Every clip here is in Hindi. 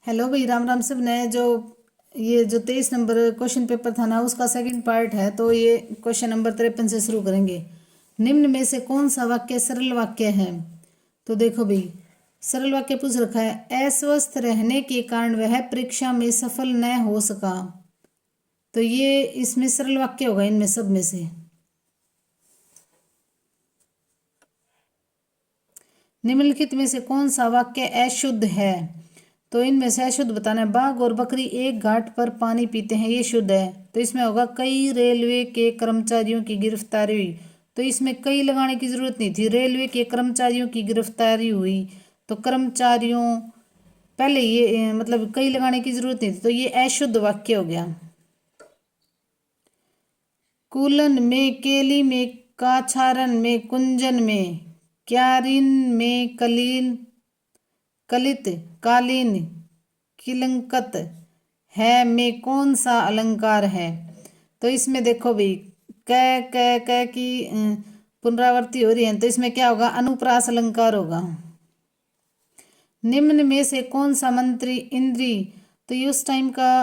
हेलो भाई, राम राम सब। नए जो ये जो 23 नंबर क्वेश्चन पेपर था ना, उसका सेकंड पार्ट है। तो ये क्वेश्चन नंबर 53 से शुरू करेंगे। निम्न में से कौन सा वाक्य सरल वाक्य है? तो देखो भाई, सरल वाक्य पूछ रखा है, अस्वस्थ रहने के कारण वह परीक्षा में सफल न हो सका। तो ये इसमें सरल वाक्य होगा इनमें सब में से। निम्नलिखित में से कौन सा वाक्य अशुद्ध है? तो इनमें से अशुद्ध बताना है। बाघ और बकरी एक घाट पर पानी पीते हैं, ये शुद्ध है। तो इसमें होगा कई रेलवे के कर्मचारियों की गिरफ्तारी हुई। तो इसमें कई लगाने की जरूरत नहीं थी, रेलवे के कर्मचारियों की गिरफ्तारी हुई। तो कर्मचारियों पहले ये मतलब कई लगाने की जरूरत नहीं थी, तो ये अशुद्ध वाक्य हो गया। कुलन में, केली में, काछारन में, कुंजन में, क्यारिन में, कलील, कलित, कालीन, किलंकत है में कौन सा अलंकार है? तो इसमें देखो भाई, क की पुनरावृत्ति हो रही है, तो इसमें क्या होगा? अनुप्रास अलंकार होगा। निम्न में से कौन सा मंत्री इंद्री? तो ये उस टाइम का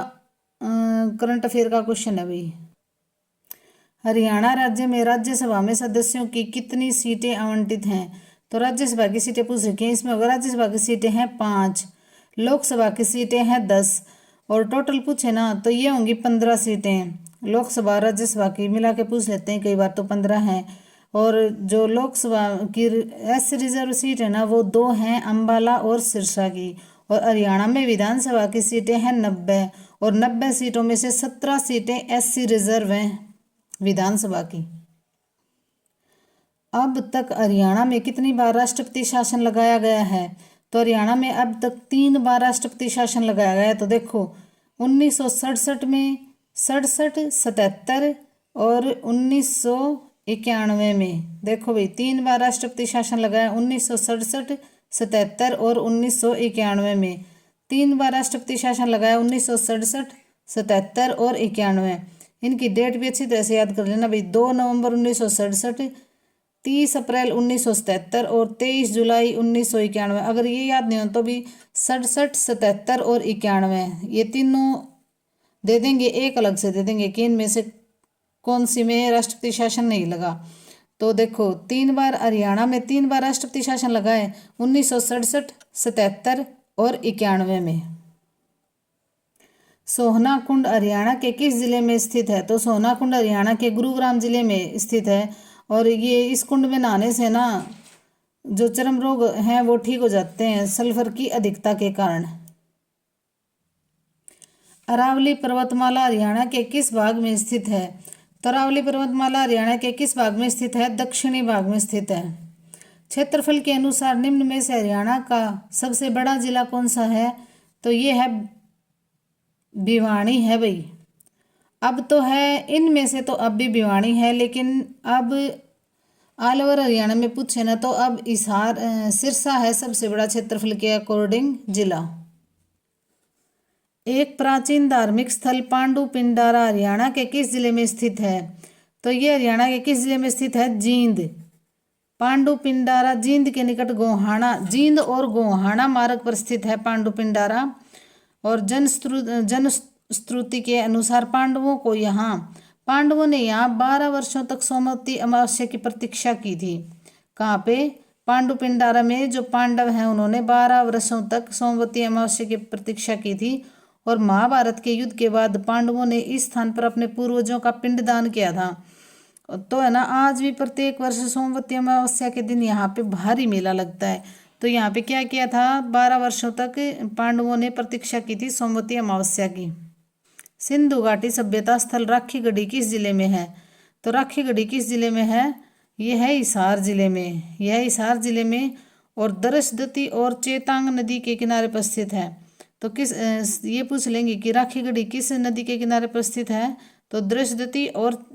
करंट अफेयर का क्वेश्चन है भाई। हरियाणा राज्य में राज्यसभा में सदस्यों की कितनी सीटें आवंटित हैं? तो राज्यसभा की सीटें पूछ रखी हैं। इसमें अगर राज्यसभा की सीटें हैं 5, लोकसभा की सीटें हैं 10, और टोटल पूछे ना तो ये होंगी 15 सीटें। लोकसभा राज्यसभा की मिला के पूछ लेते हैं, कई बार तो 15 हैं। और जो लोकसभा की एस रिजर्व सीट है ना, वो 2 हैं, अंबाला और सिरसा की। और हरियाणा में विधानसभा की सीटें हैं 90, और 90 सीटों में से 17 सीटें एससी रिजर्व हैं विधानसभा की। अब तक हरियाणा में कितनी बार राष्ट्रपति शासन लगाया गया है? तो हरियाणा में अब तक 3 बार राष्ट्रपति शासन लगाया गया है। तो देखो, 1967 में, 67, 77 और 1991 में। देखो भाई, 3 बार राष्ट्रपति शासन लगाया, 1967, 77 और 1991 में। 3 बार राष्ट्रपति शासन लगाया, 1967, 77 और 91। इनकी डेट भी अच्छी तरह से याद कर लेना भाई। 2 नवंबर 1967, 30 अप्रैल 1977 और 23 जुलाई 1991। अगर ये याद नहीं हो तो भी 67, 77 और 91 ये तीनों दे देंगे, एक अलग से दे देंगे कि इनमें से कौन सी में राष्ट्रपति शासन नहीं लगा। तो देखो, 3 बार हरियाणा में 3 बार राष्ट्रपति शासन लगा है, 1967, 77 और 91 में। सोहना कुंड हरियाणा के किस जिले में स्थित है? तो सोहना कुंड हरियाणा के गुरुग्राम जिले में स्थित है। और ये इस कुंड में नहाने से ना जो चर्म रोग हैं वो ठीक हो जाते हैं सल्फर की अधिकता के कारण। अरावली पर्वतमाला हरियाणा के किस भाग में स्थित है? तो अरावली पर्वतमाला हरियाणा के किस भाग में स्थित है? दक्षिणी भाग में स्थित है। क्षेत्रफल के अनुसार निम्न में से हरियाणा का सबसे बड़ा जिला कौन सा है? तो ये है भिवानी है भाई। अब तो है इनमें से, तो अब भी भिवानी है, लेकिन अब ऑल ओवर हरियाणा में पूछे ना तो अब हिसार सिरसा है सबसे बड़ा क्षेत्रफल के अकॉर्डिंग जिला। एक प्राचीन धार्मिक स्थल पांडु पिंडारा हरियाणा के किस जिले में स्थित है? तो ये हरियाणा के किस जिले में स्थित है? जींद। पांडु पिंडारा जींद के निकट गोहाना, जींद और गोहाना मार्ग पर स्थित है पांडु पिंडारा। और जनश्रुति के अनुसार पांडवों ने यहाँ 12 वर्षों तक सोमवती अमावस्या की प्रतीक्षा की थी। कहाँ पे? पांडु पिंडारा में जो पांडव हैं उन्होंने 12 वर्षों तक सोमवती अमावस्या की प्रतीक्षा की थी। और महाभारत के युद्ध के बाद पांडवों ने इस स्थान पर अपने पूर्वजों का पिंडदान किया था। तो है ना, आज भी प्रत्येक वर्ष सोमवती अमावस्या के दिन यहाँ पे भारी मेला लगता है। तो यहाँ पे क्या किया था? 12 वर्षों तक पांडवों ने प्रतीक्षा की थी सोमवती अमावस्या की। सिंधु घाटी सभ्यता स्थल राखीगढ़ी किस जिले में है? तो राखीगढ़ी किस जिले में है? यह है हिसार जिले में। यह हिसार जिले में और दरसदती और चेतांग नदी के किनारे पर स्थित है। तो ये पूछ लेंगे कि राखीगढ़ी किस नदी के किनारे पर स्थित है? तो दृशदती और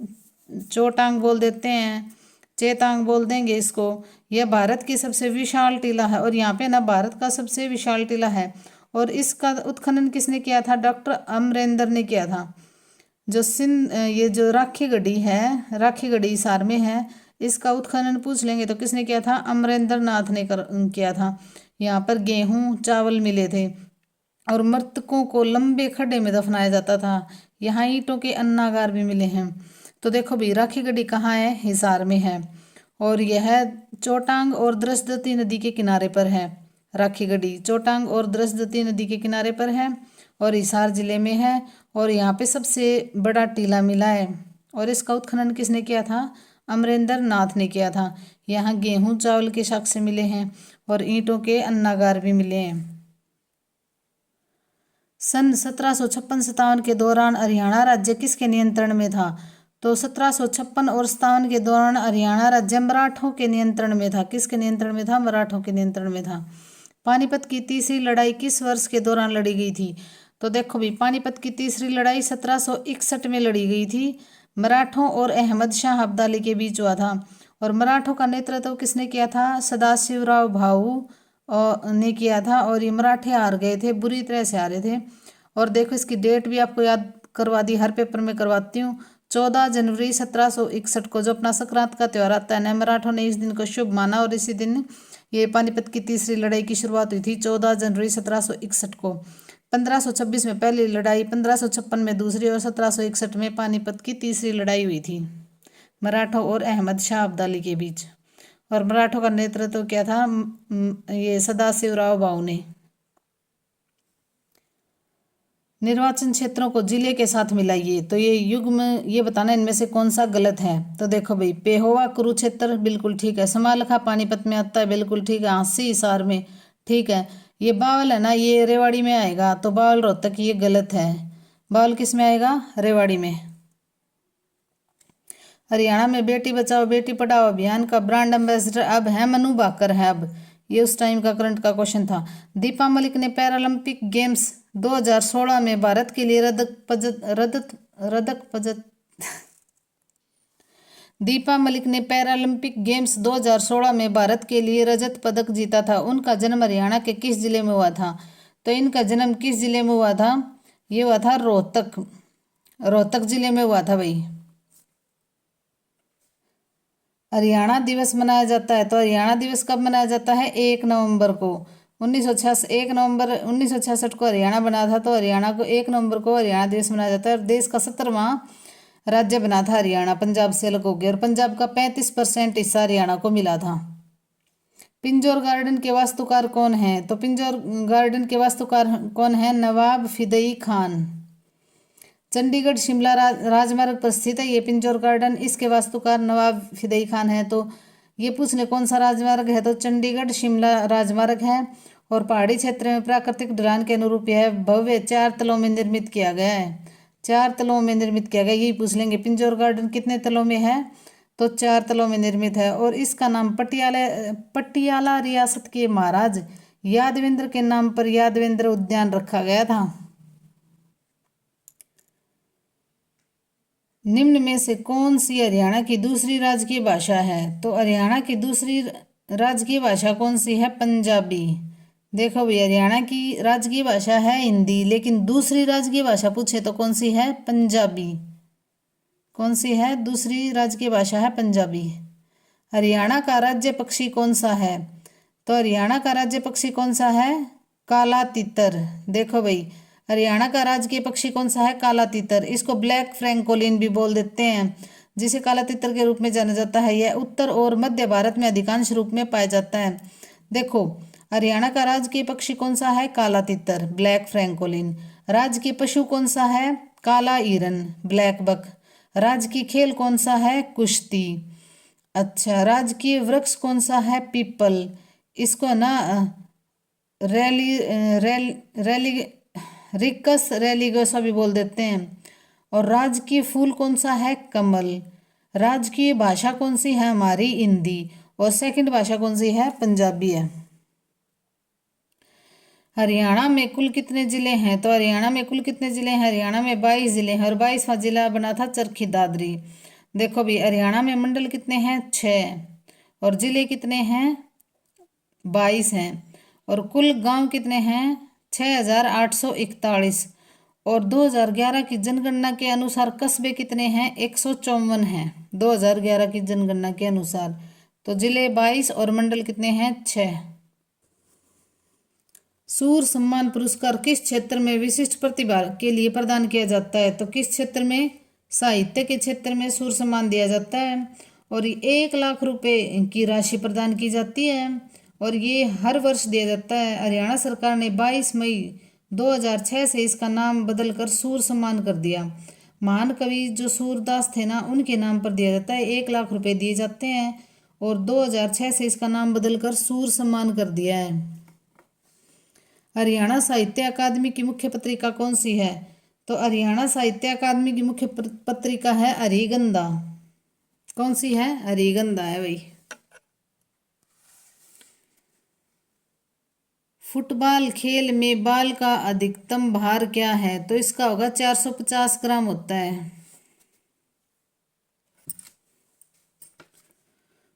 चोटांग बोल देते हैं, चेतांग बोल देंगे इसको। यह भारत की सबसे विशाल टीला है, और यहाँ पे ना भारत का सबसे विशाल टीला है। और इसका उत्खनन किसने किया था? डॉक्टर अमरेंद्र ने किया था। ये जो राखीगढ़ी है, राखीगढ़ी हिसार में है, इसका उत्खनन पूछ लेंगे तो किसने किया था? अमरेंद्र नाथ ने किया था। यहाँ पर गेहूं चावल मिले थे। और मृतकों को लंबे खड्डे में दफनाया जाता था। यहाँ ईंटों के अन्नागार भी मिले हैं। तो देखो भाई, राखी गढ़ी कहाँ है? हिसार में है। और यह चोटांग और द्रशदती नदी के किनारे पर है। राखी गढ़ी चोटांग और द्रशदती नदी के किनारे पर है और हिसार जिले में है। और यहाँ पे सबसे बड़ा टीला मिला है। और इसका उत्खनन किसने किया था? अमरेंद्र नाथ ने किया था। यहाँ गेहूं चावल के साक्ष्य मिले हैं और ईंटों के अन्नागार भी मिले हैं। सन 1756-57 के दौरान हरियाणा राज्य किसके नियंत्रण में था? तो 1756 और 57 के दौरान हरियाणा राज्य मराठों के नियंत्रण में था। किसके नियंत्रण में था? मराठों के नियंत्रण में था। पानीपत की तीसरी लड़ाई किस वर्ष के दौरान लड़ी गई थी? तो देखो भी, पानीपत की तीसरी लड़ाई 1761 में लड़ी गई थी। मराठों और अहमद शाह अब्दाली के बीच हुआ था। और मराठों का नेतृत्व किसने किया था? सदाशिवराव भाऊ ने किया था। और ये मराठे हार गए थे, बुरी तरह से हारे थे। और देखो, इसकी डेट भी आपको याद करवा दी, हर पेपर में करवाती हूँ। 14 जनवरी 1761 को जो अपना संक्रांत का त्यौहार आता है ना, मराठों ने इस दिन को शुभ माना और इसी दिन ये पानीपत की तीसरी लड़ाई की शुरुआत हुई थी 14 जनवरी 1761 को। 1526 में पहली लड़ाई, 1556 में दूसरी और 1761 में पानीपत की तीसरी लड़ाई हुई थी मराठों और अहमद शाह अब्दाली के बीच। और मराठों का नेतृत्व किया था ये सदाशिवराव भाऊ ने। निर्वाचन क्षेत्रों को जिले के साथ मिलाइए। तो ये युग्म ये बताना इनमें से कौन सा गलत है। तो देखो भाई, पेहोवा कुरुक्षेत्र बिल्कुल ठीक है। समालखा पानीपत में आता है, बिल्कुल ठीक है। हांसी हिसार में ठीक है। ये बावल है ना, ये रेवाड़ी में आएगा। तो बावल रोहतक ये गलत है। बावल किस में आएगा? रेवाड़ी में। हरियाणा में बेटी बचाओ बेटी पढ़ाओ अभियान का ब्रांड एम्बेसडर अब है मनु भाकर है। अब ये उस टाइम का करंट का क्वेश्चन था। दीपा मलिक ने पैरालंपिक गेम्स 2016 में भारत के लिए दीपा मलिक ने पैरालंपिक गेम्स 2016 में भारत के लिए रजत पदक जीता था। उनका जन्म हरियाणा के किस जिले में हुआ था? तो इनका जन्म किस जिले में हुआ था? ये हुआ था रोहतक। रोहतक जिले में हुआ था भाई। हरियाणा दिवस मनाया जाता है। तो हरियाणा दिवस कब मनाया जाता है? 1 नवंबर को। 1 नवंबर 1966 को हरियाणा बना था। तो हरियाणा को 1 नवंबर को हरियाणा दिवस मनाया जाता है। और देश का 17वां राज्य बना था हरियाणा, पंजाब से अलग हो गया। और पंजाब का 35% हिस्सा हरियाणा को मिला था। पिंजौर गार्डन के वास्तुकार कौन है? तो पिंजौर गार्डन के वास्तुकार कौन है? नवाब फिदई खान। चंडीगढ़ शिमला राजमार्ग पर स्थित है ये पिंजौर गार्डन। इसके वास्तुकार नवाब फिदई खान है। तो ये पूछ ले कौन सा राजमार्ग है? तो चंडीगढ़ शिमला राजमार्ग है। और पहाड़ी क्षेत्र में प्राकृतिक ढलान के अनुरूप यह भव्य 4 तलों में निर्मित किया गया है। 4 तलों में निर्मित किया गया, यही पूछ लेंगे। पिंजौर गार्डन कितने तलों में है? तो 4 तलों में निर्मित है। और इसका नाम पटियाला रियासत के महाराज यादवेंद्र के नाम पर यादवेंद्र उद्यान रखा गया था। निम्न में से कौन सी हरियाणा की दूसरी राजकीय भाषा है? तो हरियाणा की दूसरी राजकीय भाषा कौन सी है? पंजाबी। देखो भाई, हरियाणा की राजकीय भाषा है हिंदी, लेकिन दूसरी राजकीय भाषा पूछे तो कौन सी है? पंजाबी। कौन सी है? दूसरी राजकीय भाषा है पंजाबी। हरियाणा का राज्य पक्षी कौन सा है? तो हरियाणा का राज्य पक्षी कौन सा है? काला तितर। देखो भाई, हरियाणा का राजकीय पक्षी कौन सा है? काला तितर। इसको ब्लैक फ्रैंकोलिन भी बोल देते हैं, जिसे काला तितर के रूप में जाना जाता है। यह उत्तर और मध्य भारत में अधिकांश रूप में पाया जाता है। देखो, हरियाणा का राजकीय पक्षी कौन सा है? काला तितर, ब्लैक फ्रैंकोलिन। राजकीय पशु कौन सा है? काला हिरन, ब्लैक बक। राजकीय खेल कौन सा है? कुश्ती। अच्छा, राजकीय वृक्ष कौन सा है? पीपल। इसको ना रिकस रेलिगोसा भी बोल देते हैं। और राजकीय फूल कौन सा है? कमल। राजकीय भाषा कौन सी है? हमारी हिंदी। और सेकंड भाषा कौन सी है? पंजाबी है। हरियाणा में कुल कितने जिले हैं? तो हरियाणा में कुल कितने जिले हैं? हरियाणा में 22 जिले हैं। और 22वां जिला बना था चरखी दादरी। देखो भी, हरियाणा में मंडल कितने हैं? 6। और जिले कितने हैं? 22 हैं। और कुल गांव कितने हैं? 6841। और 2011 की जनगणना के अनुसार कस्बे कितने हैं? 154 हैं 2011 की जनगणना के अनुसार। तो जिले 22 और मंडल कितने हैं? 6। सूर्य सम्मान पुरस्कार किस क्षेत्र में विशिष्ट प्रतिभा के लिए प्रदान किया जाता है? तो किस क्षेत्र में? साहित्य के क्षेत्र में सूर्य सम्मान दिया जाता है और 1 लाख रुपए की राशि प्रदान की जाती है और ये हर वर्ष दिया जाता है। हरियाणा सरकार ने 22 मई 2006 से इसका नाम बदलकर सूर्य सम्मान कर दिया। महान कवि जो सूरदास थे ना, उनके नाम पर दिया जाता है। 1 लाख रुपए दिए जाते हैं और 2006 से इसका नाम बदलकर सूर्य सम्मान कर दिया है। हरियाणा साहित्य अकादमी की मुख्य पत्रिका कौन सी है? तो हरियाणा साहित्य अकादमी की मुख्य पत्रिका है अरिगंधा। कौन सी है? अरिगंधा है भाई। फुटबॉल खेल में बॉल का अधिकतम भार क्या है? तो इसका होगा 450 ग्राम होता है।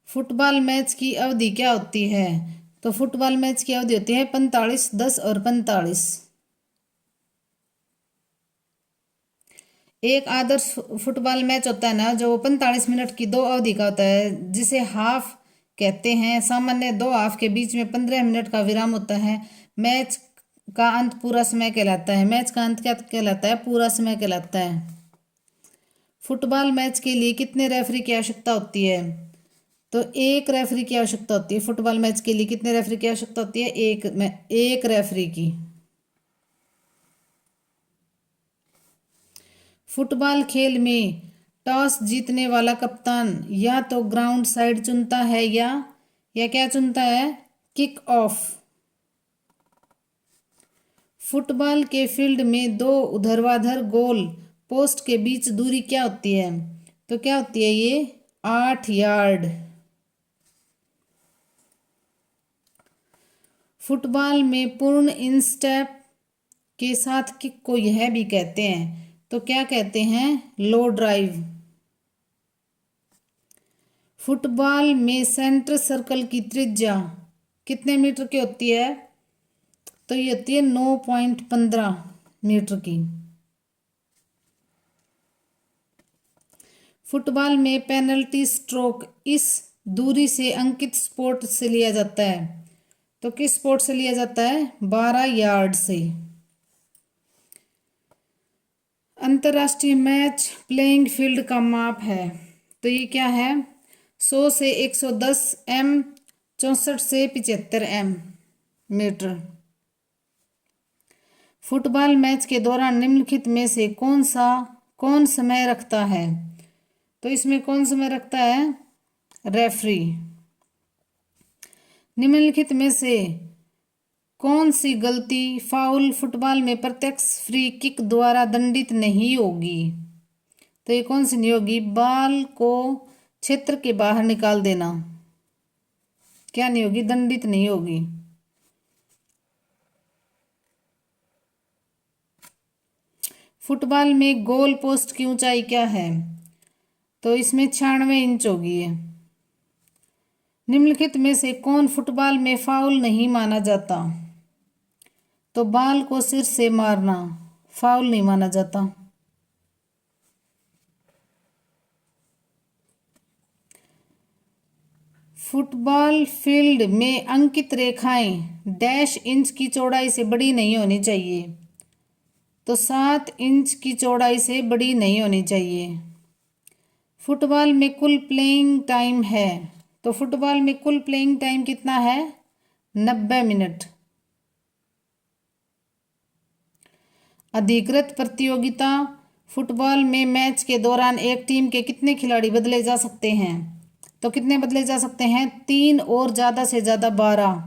फुटबॉल मैच की अवधि क्या होती है? तो फुटबॉल मैच की अवधि होती है 45, 10 और 45। एक आदर्श फुटबॉल मैच होता है ना, जो 45 मिनट की 2 अवधि का होता है, जिसे हाफ कहते हैं। सामान्य 2 हाफ के बीच में 15 मिनट का विराम होता है। मैच का अंत पूरा समय कहलाता है। मैच का अंत क्या कहलाता है? पूरा समय कहलाता है। फुटबॉल मैच के लिए कितने रेफरी की आवश्यकता होती है? तो 1 रेफरी की आवश्यकता होती है। फुटबॉल मैच के लिए कितने रेफरी की आवश्यकता होती है? एक रेफरी की। फुटबॉल खेल में टॉस जीतने वाला कप्तान या तो ग्राउंड साइड चुनता है या क्या चुनता है? Kick off. फुटबॉल के फील्ड में 2 ऊर्ध्वाधर गोल पोस्ट के बीच दूरी क्या होती है? तो क्या होती है ये? 8 यार्ड। फुटबॉल में पूर्ण इंस्टेप के साथ किक को यह भी कहते हैं, तो क्या कहते हैं? लो ड्राइव। फुटबॉल में सेंटर सर्कल की त्रिज्या कितने मीटर की होती है? तो ये होती है 9.15 मीटर की। फुटबॉल में पेनल्टी स्ट्रोक इस दूरी से अंकित स्पोर्ट से लिया जाता है। तो किस स्पोर्ट से लिया जाता है? 12 यार्ड से। अंतर्राष्ट्रीय मैच प्लेइंग फील्ड का माप है, तो ये क्या है? 100 से 110 m, 64 से 75 m मीटर। फुटबॉल मैच के दौरान निम्नलिखित में से कौन समय रखता है? तो इसमें कौन समय रखता है? रेफरी। निम्नलिखित में से कौन सी गलती फाउल फुटबॉल में प्रत्यक्ष फ्री किक द्वारा दंडित नहीं होगी? तो ये कौन सी नहीं होगी? बॉल को क्षेत्र के बाहर निकाल देना क्या नहीं होगी? दंडित नहीं होगी। फुटबॉल में गोल पोस्ट की ऊंचाई क्या है? तो इसमें 96 इंच होगी। निम्नलिखित में से कौन फुटबॉल में फाउल नहीं माना जाता? तो बॉल को सिर से मारना फाउल नहीं माना जाता। फुटबॉल फील्ड में अंकित रेखाएं डैश इंच की चौड़ाई से बड़ी नहीं होनी चाहिए। तो 7 इंच की चौड़ाई से बड़ी नहीं होनी चाहिए। फुटबॉल में कुल प्लेइंग टाइम है, तो फुटबॉल में कुल प्लेइंग टाइम कितना है? 90 मिनट। अधिकृत प्रतियोगिता फुटबॉल में मैच के दौरान एक टीम के कितने खिलाड़ी बदले जा सकते हैं? तो कितने बदले जा सकते हैं? 3 और ज़्यादा से ज़्यादा 12।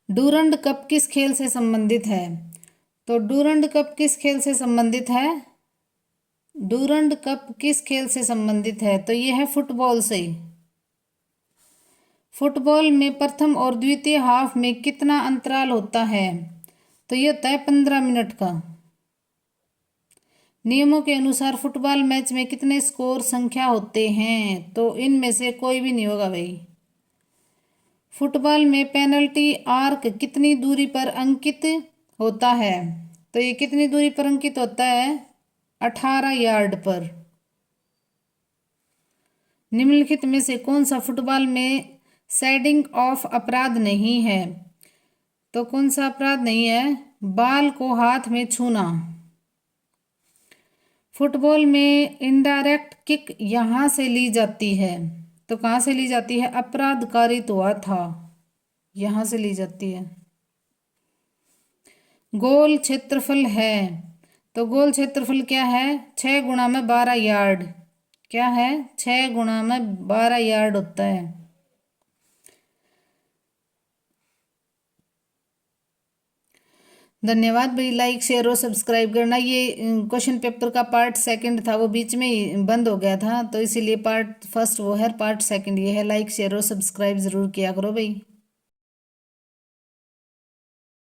डूरंड कप किस खेल से संबंधित है? तो डूरंड कप किस खेल से संबंधित है? डूरंड कप किस खेल से संबंधित है? तो यह है फुटबॉल से। फुटबॉल में प्रथम और द्वितीय हाफ में कितना अंतराल होता है? तो यह होता है 15 मिनट का। नियमों के अनुसार फुटबॉल मैच में कितने स्कोर संख्या होते हैं? तो इनमें से कोई भी नहीं होगा भाई। फुटबॉल में पेनल्टी आर्क कितनी दूरी पर अंकित होता है? तो ये कितनी दूरी पर अंकित होता है? 18 यार्ड पर। निम्नलिखित में से कौन सा फुटबॉल में सेडिंग ऑफ अपराध नहीं है, तो कौन सा अपराध नहीं है? बाल को हाथ में छूना। फुटबॉल में इनडायरेक्ट किक यहां से ली जाती है, तो कहां से ली जाती है? अपराध कारित हुआ था, यहां से ली जाती है। गोल क्षेत्रफल है, तो गोल क्षेत्रफल क्या है? 6 गुणा में 12 यार्ड। क्या है? 6 गुणा में 12 यार्ड होता है। धन्यवाद भाई, लाइक शेयर और सब्सक्राइब करना। ये क्वेश्चन पेपर का पार्ट सेकंड था, वो बीच में ही बंद हो गया था, तो इसीलिए पार्ट फर्स्ट वो है, पार्ट सेकंड ये है। लाइक शेयर और सब्सक्राइब जरूर किया करो भाई।